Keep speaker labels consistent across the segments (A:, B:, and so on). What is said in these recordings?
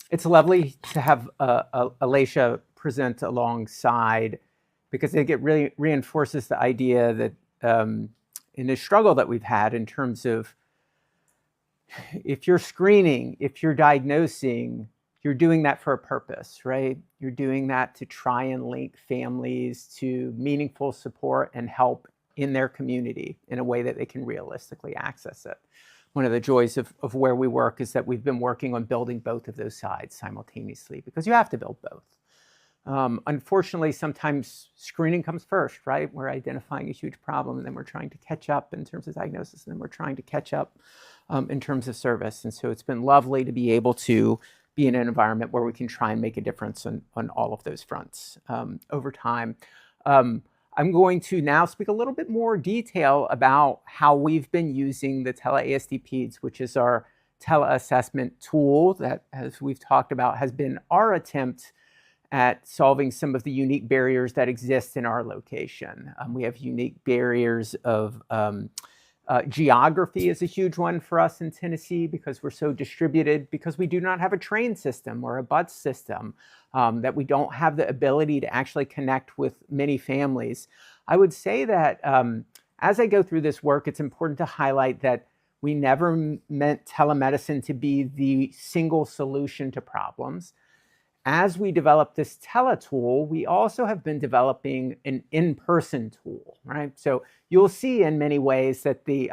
A: It's lovely to have Alicia present alongside, because I think it really reinforces the idea that in the struggle that we've had in terms of if you're screening, if you're diagnosing, you're doing that for a purpose, right? You're doing that to try and link families to meaningful support and help in their community in a way that they can realistically access it. One of the joys of where we work is that we've been working on building both of those sides simultaneously, because you have to build both. Unfortunately, sometimes screening comes first, right? We're identifying a huge problem, and then we're trying to catch up in terms of diagnosis, and then we're trying to catch up in terms of service. And so it's been lovely to be able to be in an environment where we can try and make a difference on all of those fronts over time. I'm going to now speak a little bit more detail about how we've been using the tele-ASD-PEDS, which is our teleassessment tool that, as we've talked about, has been our attempt at solving some of the unique barriers that exist in our location. We have unique barriers of geography is a huge one for us in Tennessee, because we're so distributed, because we do not have a train system or a bus system, that we don't have the ability to actually connect with many families. I would say that as I go through this work, it's important to highlight that we never meant telemedicine to be the single solution to problems. As we develop this teletool, we also have been developing an in-person tool, right? So you'll see in many ways that the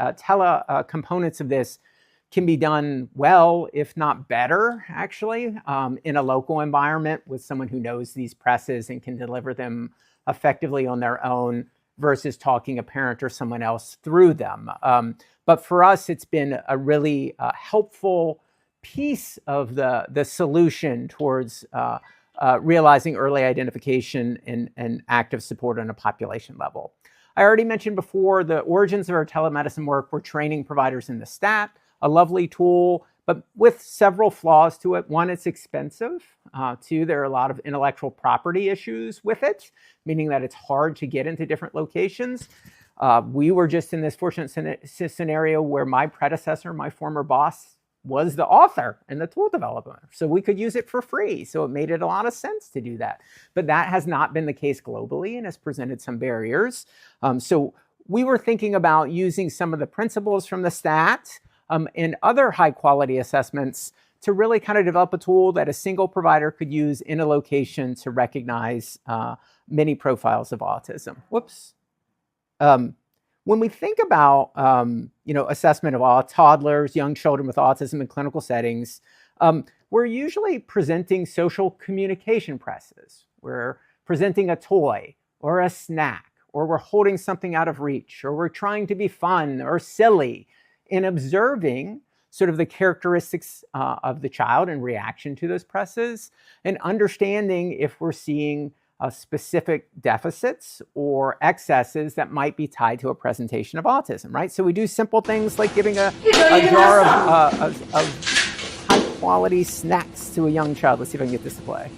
A: components of this can be done well, if not better, actually, in a local environment with someone who knows these presses and can deliver them effectively on their own versus talking a parent or someone else through them. But for us, it's been a really helpful piece of the solution towards realizing early identification and active support on a population level. I already mentioned before the origins of our telemedicine work. We're training providers in the STAT, a lovely tool, but with several flaws to it. One, it's expensive. Two, there are a lot of intellectual property issues with it, meaning that it's hard to get into different locations. We were just in this fortunate scenario where my predecessor, my former boss, was the author and the tool developer. So we could use it for free. So it made it a lot of sense to do that. But that has not been the case globally and has presented some barriers. So we were thinking about using some of the principles from the STAT and other high quality assessments to really kind of develop a tool that a single provider could use in a location to recognize many profiles of autism. Whoops. When we think about assessment of all toddlers, young children with autism in clinical settings, we're usually presenting social communication presses. We're presenting a toy or a snack, or we're holding something out of reach, or we're trying to be fun or silly in observing sort of the characteristics of the child in reaction to those presses, and understanding if we're seeing specific deficits or excesses that might be tied to a presentation of autism, right? So we do simple things like giving a jar of high quality snacks to a young child. Let's see if I can get this to play.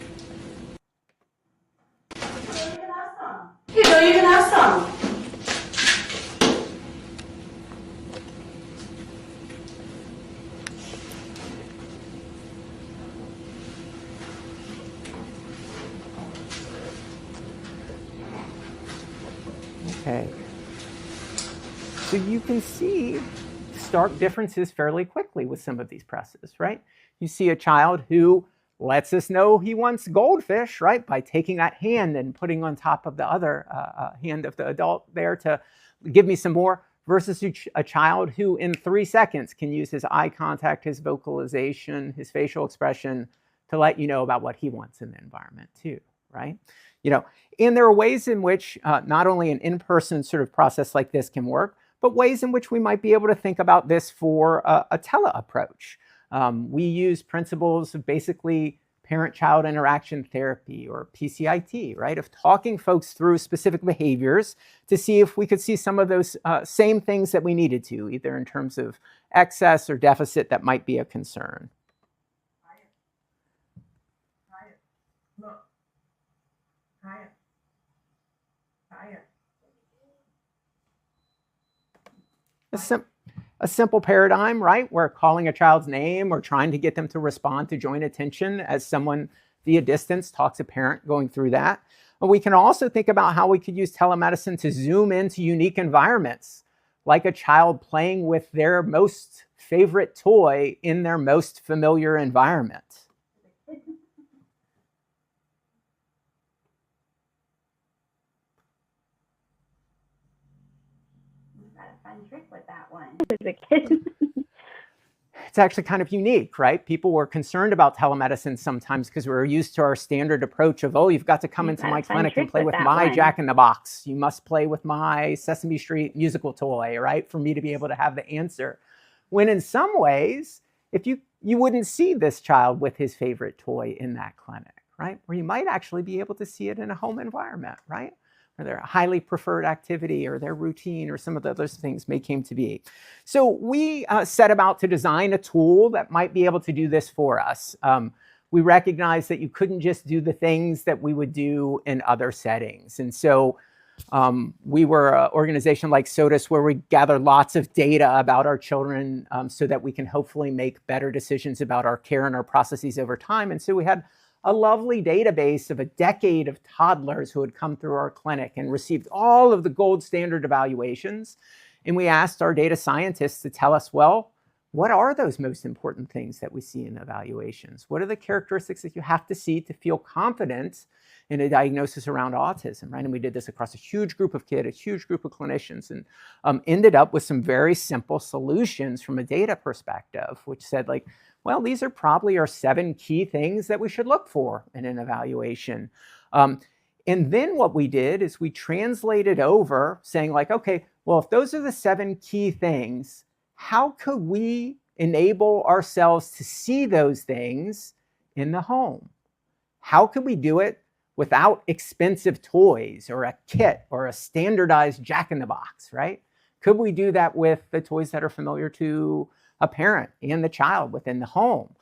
B: You can have some.
A: Okay, so you can see stark differences fairly quickly with some of these presses, right? You see a child who lets us know he wants goldfish, right? By taking that hand and putting on top of the other hand of the adult there to give me some more, versus a child who in 3 seconds can use his eye contact, his vocalization, his facial expression to let you know about what he wants in the environment too, right? And there are ways in which not only an in-person sort of process like this can work, but ways in which we might be able to think about this for a tele approach. We use principles of basically parent-child interaction therapy, or PCIT, right? Of talking folks through specific behaviors to see if we could see some of those same things that we needed to, either in terms of excess or deficit that might be a concern. a simple paradigm, right? Where calling a child's name or trying to get them to respond to joint attention as someone via distance talks a parent going through that. But we can also think about how we could use telemedicine to zoom into unique environments, like a child playing with their most favorite toy in their most familiar environment.
B: Fun trick with that one.
C: As a kid.
A: It's actually kind of unique, right? People were concerned about telemedicine sometimes because we were used to our standard approach of, oh, you've got to come into my clinic and play with my Jack in the Box. You must play with my Sesame Street musical toy, right? For me to be able to have the answer. When in some ways, if you wouldn't see this child with his favorite toy in that clinic, right? Or you might actually be able to see it in a home environment, right? Or their highly preferred activity or their routine or some of the other things may came to be. So we set about to design a tool that might be able to do this for us. We recognized that you couldn't just do the things that we would do in other settings. And so we were an organization like SOTIS where we gather lots of data about our children so that we can hopefully make better decisions about our care and our processes over time. And so we had a lovely database of a decade of toddlers who had come through our clinic and received all of the gold standard evaluations. And we asked our data scientists to tell us, well, what are those most important things that we see in evaluations? What are the characteristics that you have to see to feel confident in a diagnosis around autism, right? And we did this across a huge group of kids, a huge group of clinicians, and ended up with some very simple solutions from a data perspective, which said like, well, these are probably our 7 key things that we should look for in an evaluation. And then what we did is we translated over saying like, okay, well, if those are the 7 key things, how could we enable ourselves to see those things in the home? How could we do it without expensive toys or a kit or a standardized Jack-in-the-Box, right? Could we do that with the toys that are familiar to a parent and the child within the home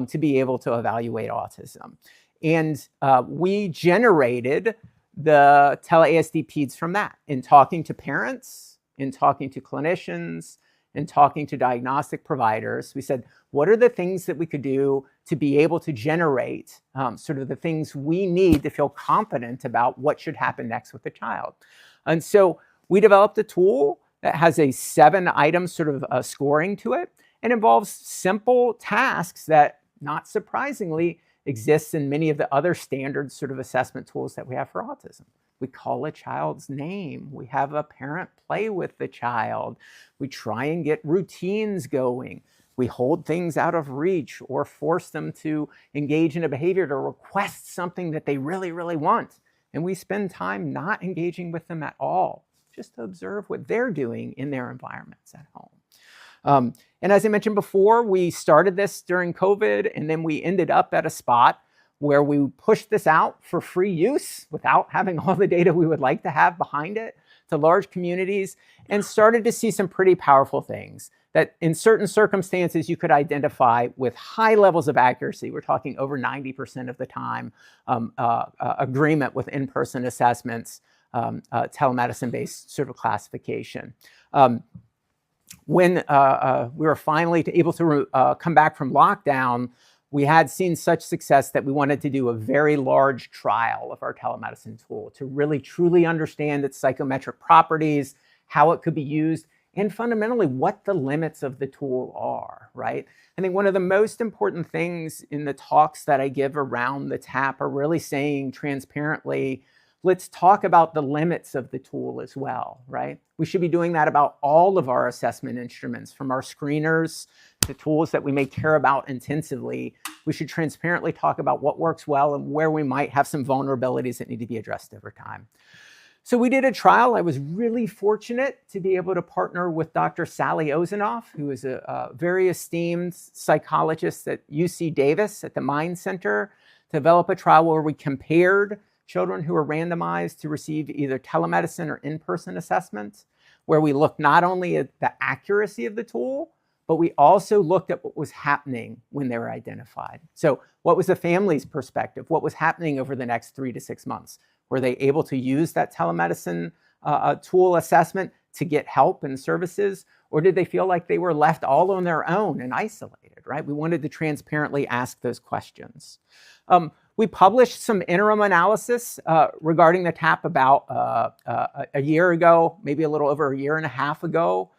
A: to be able to evaluate autism? And we generated the tele-ASD PEDS from that in talking to parents, in talking to clinicians, and talking to diagnostic providers. We said, what are the things that we could do to be able to generate sort of the things we need to feel confident about what should happen next with the child? And so we developed a tool that has a 7-item sort of scoring to it and involves simple tasks that, not surprisingly, exists in many of the other standard sort of assessment tools that we have for autism. We call a child's name. We have a parent play with the child. We try and get routines going. We hold things out of reach or force them to engage in a behavior to request something that they really, really want. And we spend time not engaging with them at all, just to observe what they're doing in their environments at home. And as I mentioned before, we started this during COVID, and then we ended up at a spot where we pushed this out for free use without having all the data we would like to have behind it to large communities, and started to see some pretty powerful things that in certain circumstances you could identify with high levels of accuracy. We're talking over 90% of the time, agreement with in-person assessments, telemedicine-based sort of classification. When we were finally able to come back from lockdown, we had seen such success that we wanted to do a very large trial of our telemedicine tool to really truly understand its psychometric properties, how it could be used, and fundamentally what the limits of the tool are, right? I think one of the most important things in the talks that I give around the TAP are really saying transparently, let's talk about the limits of the tool as well, right? We should be doing that about all of our assessment instruments, from our screeners to tools that we may care about intensively. We should transparently talk about what works well and where we might have some vulnerabilities that need to be addressed over time. So we did a trial. I was really fortunate to be able to partner with Dr. Sally Ozenoff, who is a very esteemed psychologist at UC Davis at the Mind Center, to develop a trial where we compared children who were randomized to receive either telemedicine or in-person assessments, where we looked not only at the accuracy of the tool, but we also looked at what was happening when they were identified. So what was the family's perspective? What was happening over the next 3 to 6 months? Were they able to use that telemedicine tool assessment to get help and services, or did they feel like they were left all on their own and isolated, right? We wanted to transparently ask those questions. We published some interim analysis regarding the TAP about a year ago, maybe a little over a year and a half ago,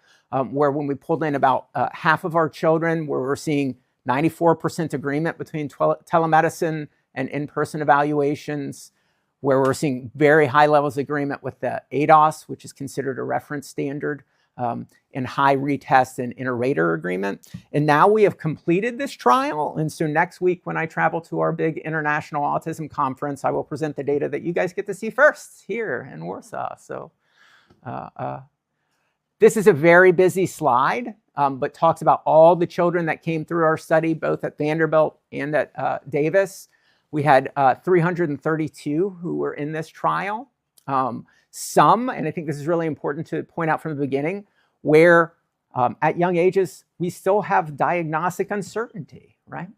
A: where when we pulled in about half of our children, where we're seeing 94% agreement between telemedicine and in-person evaluations, where we're seeing very high levels of agreement with the ADOS, which is considered a reference standard, and high retest and inter-rater agreement. And now we have completed this trial. And so next week when I travel to our big international autism conference, I will present the data that you guys get to see first here in Warsaw. So this is a very busy slide, but talks about all the children that came through our study, both at Vanderbilt and at Davis. We had 332 who were in this trial. Some, and I think this is really important to point out from the beginning, where at young ages, we still have diagnostic uncertainty, right?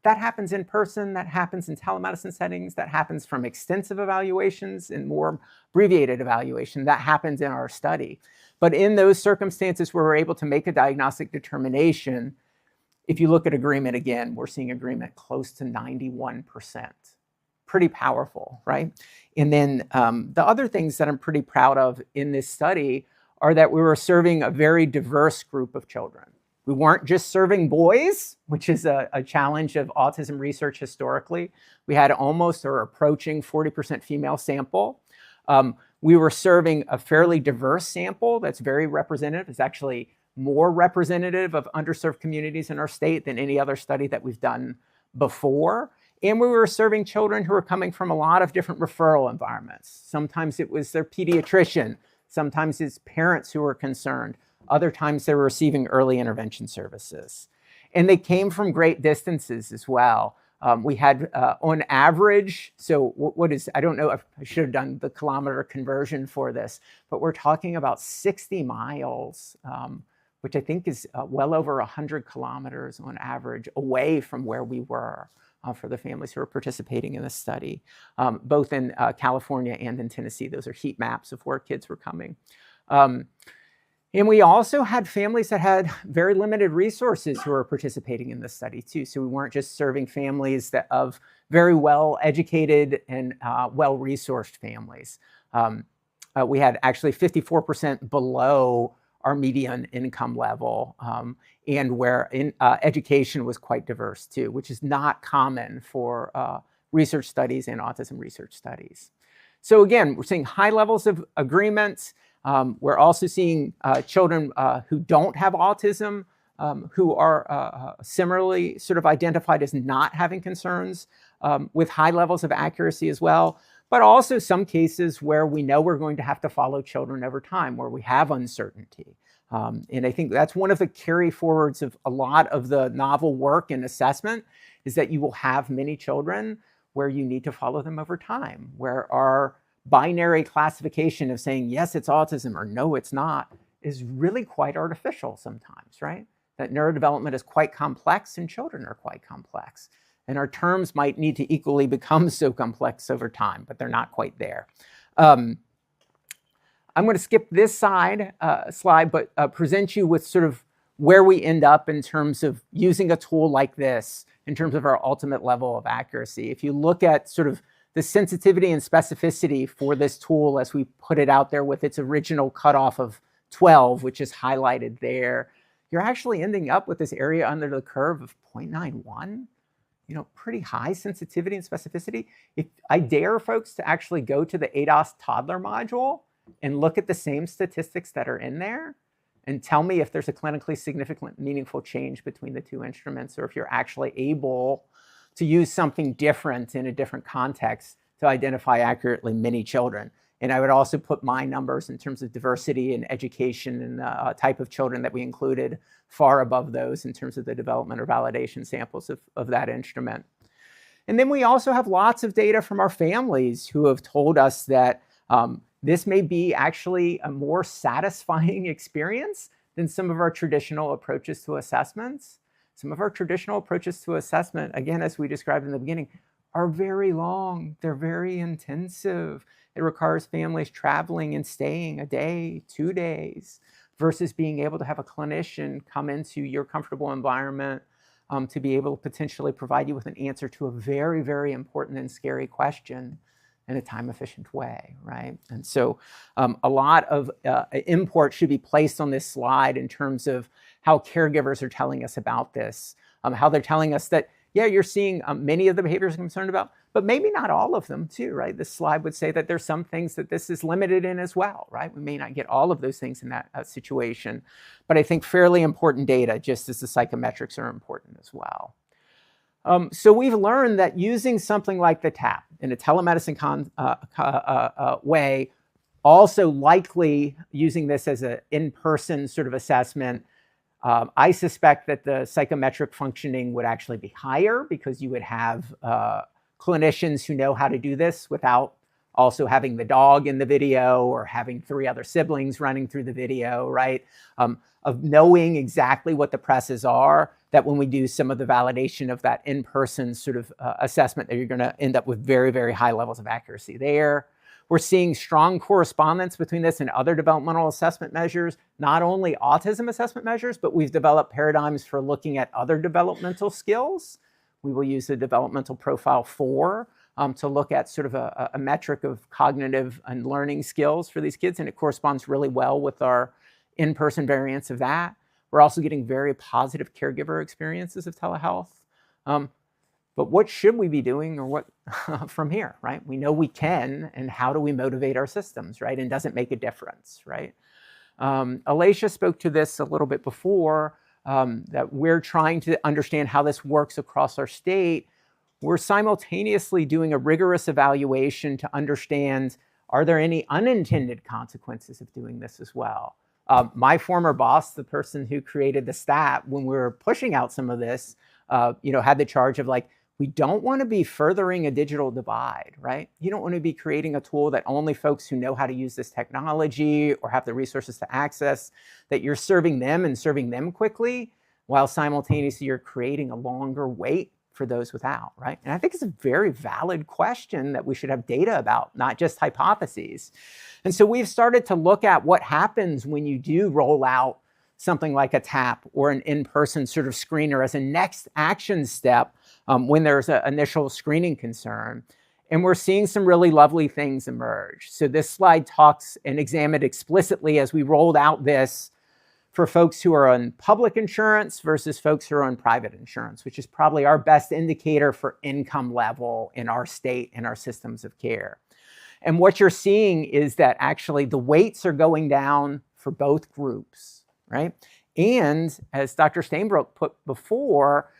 A: That happens in person, that happens in telemedicine settings, that happens from extensive evaluations and more abbreviated evaluation, that happens in our study. But in those circumstances where we're able to make a diagnostic determination, if you look at agreement again, we're seeing agreement close to 91%. Pretty powerful, right? And then the other things that I'm pretty proud of in this study are that we were serving a very diverse group of children. We weren't just serving boys, which is a challenge of autism research historically. We had almost or approaching 40% female sample. We were serving a fairly diverse sample that's very representative. It's actually more representative of underserved communities in our state than any other study that we've done before. And we were serving children who were coming from a lot of different referral environments. Sometimes it was their pediatrician. Sometimes it's parents who were concerned. Other times they were receiving early intervention services. And they came from great distances as well. We had on average, so what is, I don't know if I should have done the kilometer conversion for this, but we're talking about 60 miles, which I think is well over 100 kilometers on average away from where we were for the families who are participating in this study, both in California and in Tennessee. Those are heat maps of where kids were coming. And we also had families that had very limited resources who were participating in this study too. So we weren't just serving families of very well-educated and well-resourced families. We had actually 54% below our median income level, and where education was quite diverse too, which is not common for research studies and autism research studies. So again, we're seeing high levels of agreement. We're also seeing children who don't have autism, who are similarly sort of identified as not having concerns, with high levels of accuracy as well, but also some cases where we know we're going to have to follow children over time, where we have uncertainty. And I think that's one of the carry forwards of a lot of the novel work and assessment, is that you will have many children where you need to follow them over time, where our binary classification of saying, yes, it's autism or no, it's not, is really quite artificial sometimes, right? That neurodevelopment is quite complex and children are quite complex. And our terms might need to equally become so complex over time, but they're not quite there. I'm going to skip this slide, but present you with sort of where we end up in terms of using a tool like this, in terms of our ultimate level of accuracy. If you look at sort of the sensitivity and specificity for this tool as we put it out there with its original cutoff of 12, which is highlighted there, you're actually ending up with this area under the curve of 0.91. You know, pretty high sensitivity and specificity. If I dare folks to actually go to the ADOS toddler module and look at the same statistics that are in there and tell me if there's a clinically significant, meaningful change between the two instruments, or if you're actually able to use something different in a different context to identify accurately many children. And I would also put my numbers in terms of diversity and education and the type of children that we included far above those in terms of the development or validation samples of that instrument. And then we also have lots of data from our families who have told us that this may be actually a more satisfying experience than some of our traditional approaches to assessments. Some of our traditional approaches to assessment, again, as we described in the beginning, are very long. They're very intensive. It requires families traveling and staying a day, 2 days, versus being able to have a clinician come into your comfortable environment to be able to potentially provide you with an answer to a very, very important and scary question in a time-efficient way, right? And so a lot of import should be placed on this slide in terms of how caregivers are telling us about this, how they're telling us that, yeah, you're seeing many of the behaviors I'm concerned about, but maybe not all of them too, right? This slide would say that there's some things that this is limited in as well, right? We may not get all of those things in that situation, but I think fairly important data, just as the psychometrics are important as well. So we've learned that using something like the TAP in a telemedicine way, also likely using this as an in-person sort of assessment, I suspect that the psychometric functioning would actually be higher because you would have clinicians who know how to do this without also having the dog in the video or having 3 other siblings running through the video, right? Of knowing exactly what the presses are, that when we do some of the validation of that in-person sort of assessment, that you're going to end up with very, very high levels of accuracy there. We're seeing strong correspondence between this and other developmental assessment measures, not only autism assessment measures, but we've developed paradigms for looking at other developmental skills. We will use the developmental profile 4 to look at sort of a metric of cognitive and learning skills for these kids, and it corresponds really well with our in-person variants of that. We're also getting very positive caregiver experiences of telehealth. But what should we be doing or what from here, right? We know we can, and how do we motivate our systems, right? And does it make a difference, right? Alicia spoke to this a little bit before, that we're trying to understand how this works across our state. We're simultaneously doing a rigorous evaluation to understand, are there any unintended consequences of doing this as well? My former boss, the person who created the stat, when we were pushing out some of this, had the charge of like, we don't want to be furthering a digital divide, right? You don't want to be creating a tool that only folks who know how to use this technology or have the resources to access, that you're serving them and serving them quickly, while simultaneously you're creating a longer wait for those without, right? And I think it's a very valid question that we should have data about, not just hypotheses. And so we've started to look at what happens when you do roll out something like a TAP or an in-person sort of screener as a next action step when there's an initial screening concern. And we're seeing some really lovely things emerge. So this slide talks and examined explicitly as we rolled out this for folks who are on public insurance versus folks who are on private insurance, which is probably our best indicator for income level in our state and our systems of care. And what you're seeing is that actually the weights are going down for both groups, right? And as Dr. Stainbrook put before,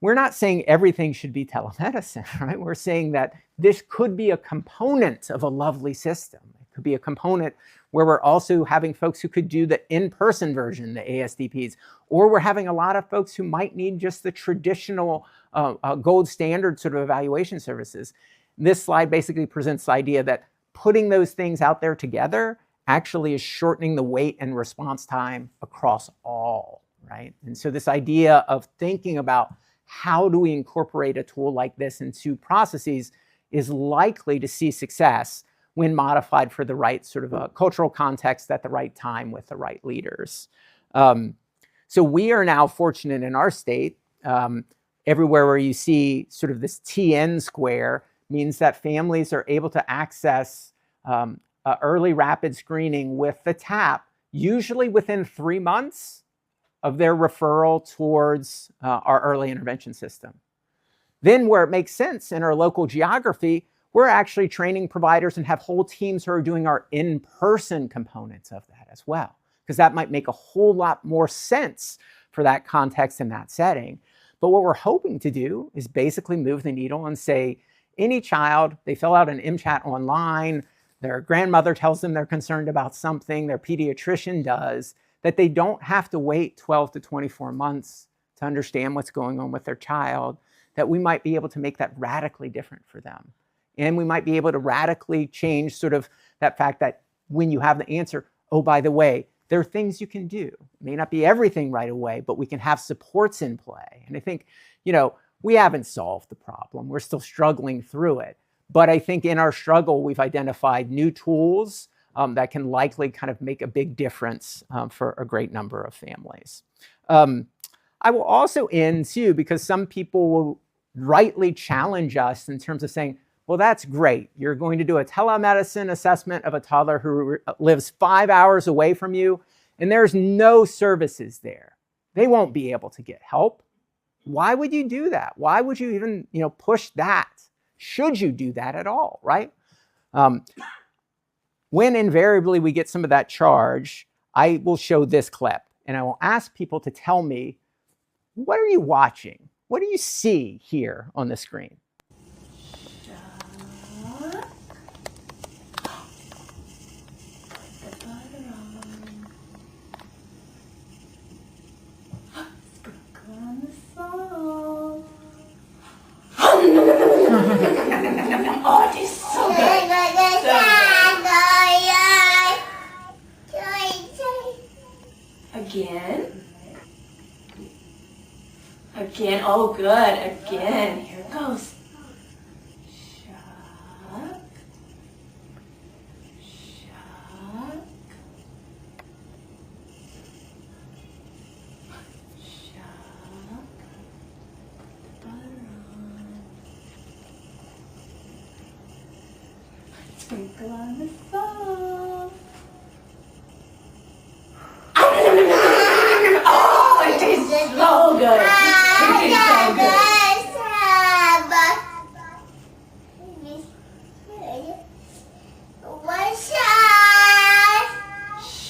A: we're not saying everything should be telemedicine, right? We're saying that this could be a component of a lovely system. It could be a component where we're also having folks who could do the in-person version, the ASDPs, or we're having a lot of folks who might need just the traditional gold standard sort of evaluation services. This slide basically presents the idea that putting those things out there together actually is shortening the wait and response time across all, right? And so this idea of thinking about how do we incorporate a tool like this into processes is likely to see success when modified for the right sort of a cultural context at the right time with the right leaders. So we are now fortunate in our state, everywhere where you see sort of this TN square means that families are able to access early rapid screening with the TAP, usually within 3 months of their referral towards our early intervention system. Then where it makes sense in our local geography, we're actually training providers and have whole teams who are doing our in-person components of that as well, because that might make a whole lot more sense for that context in that setting. But what we're hoping to do is basically move the needle and say, any child, they fill out an MChat online, their grandmother tells them they're concerned about something, their pediatrician does, that they don't have to wait 12 to 24 months to understand what's going on with their child, that we might be able to make that radically different for them. And we might be able to radically change sort of that fact that when you have the answer, oh, by the way, there are things you can do. It may not be everything right away, but we can have supports in play. And I think, we haven't solved the problem. We're still struggling through it. But I think in our struggle, we've identified new tools that can likely kind of make a big difference for a great number of families. I will also end too, because some people will rightly challenge us in terms of saying, well, that's great. You're going to do a telemedicine assessment of a toddler who lives 5 hours away from you, and there's no services there. They won't be able to get help. Why would you do that? Why would you even, push that? Should you do that at all, right? When invariably we get some of that charge, I will show this clip, and I will ask people to tell me, what are you watching? What do you see here on the screen?
B: Oh, it is so good. Again. Again. Oh, good. Again. Here it goes. Shuck. Shuck. Shuck. Butter on. Sprinkle on the salt. Oh, it tastes so good. It tastes so good.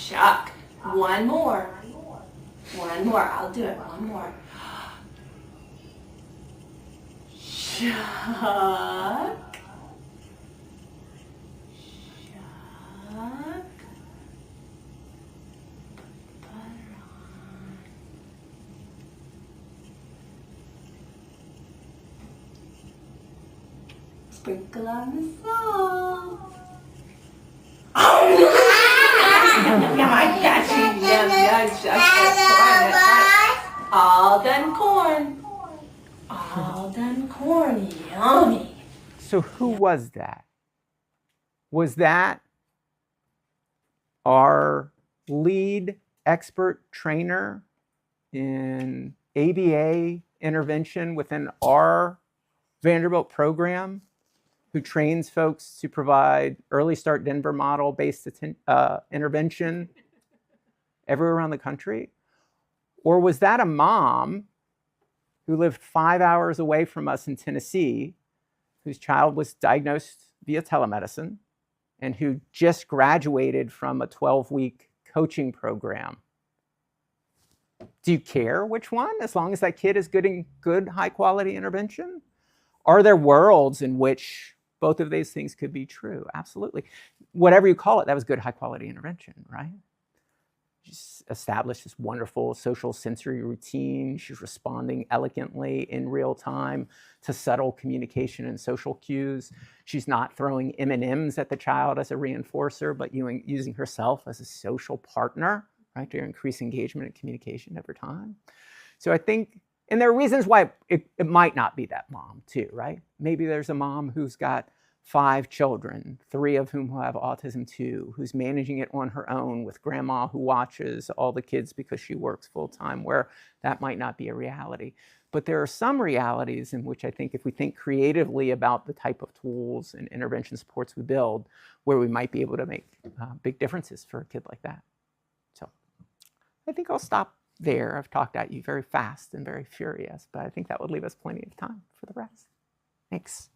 B: Shuck. One more. One more. I'll do it. One more. Shuck. Sprinkle on the salt. Oh, I got you. All done corn. All done corn. Yummy.
A: So who was that? Was that our lead expert trainer in ABA intervention within our Vanderbilt program, who trains folks to provide early start Denver model based intervention everywhere around the country? Or was that a mom who lived 5 hours away from us in Tennessee, whose child was diagnosed via telemedicine, and who just graduated from a 12-week coaching program? Do you care which one, as long as that kid is getting good, high-quality intervention? Are there worlds in which both of these things could be true? Absolutely. Whatever you call it, that was good, high-quality intervention, right? Just established this wonderful social sensory routine. She's responding elegantly in real time to subtle communication and social cues. She's not throwing M&Ms at the child as a reinforcer, but using herself as a social partner, right, to increase engagement and communication over time. So I think, and there are reasons why it might not be that mom too, right? Maybe there's a mom who's got 5 children, 3 of whom have autism too, who's managing it on her own with grandma who watches all the kids because she works full time, where that might not be a reality. But there are some realities in which I think if we think creatively about the type of tools and intervention supports we build, where we might be able to make big differences for a kid like that. So I think I'll stop there. I've talked at you very fast and very furious, but I think that would leave us plenty of time for the rest. Thanks.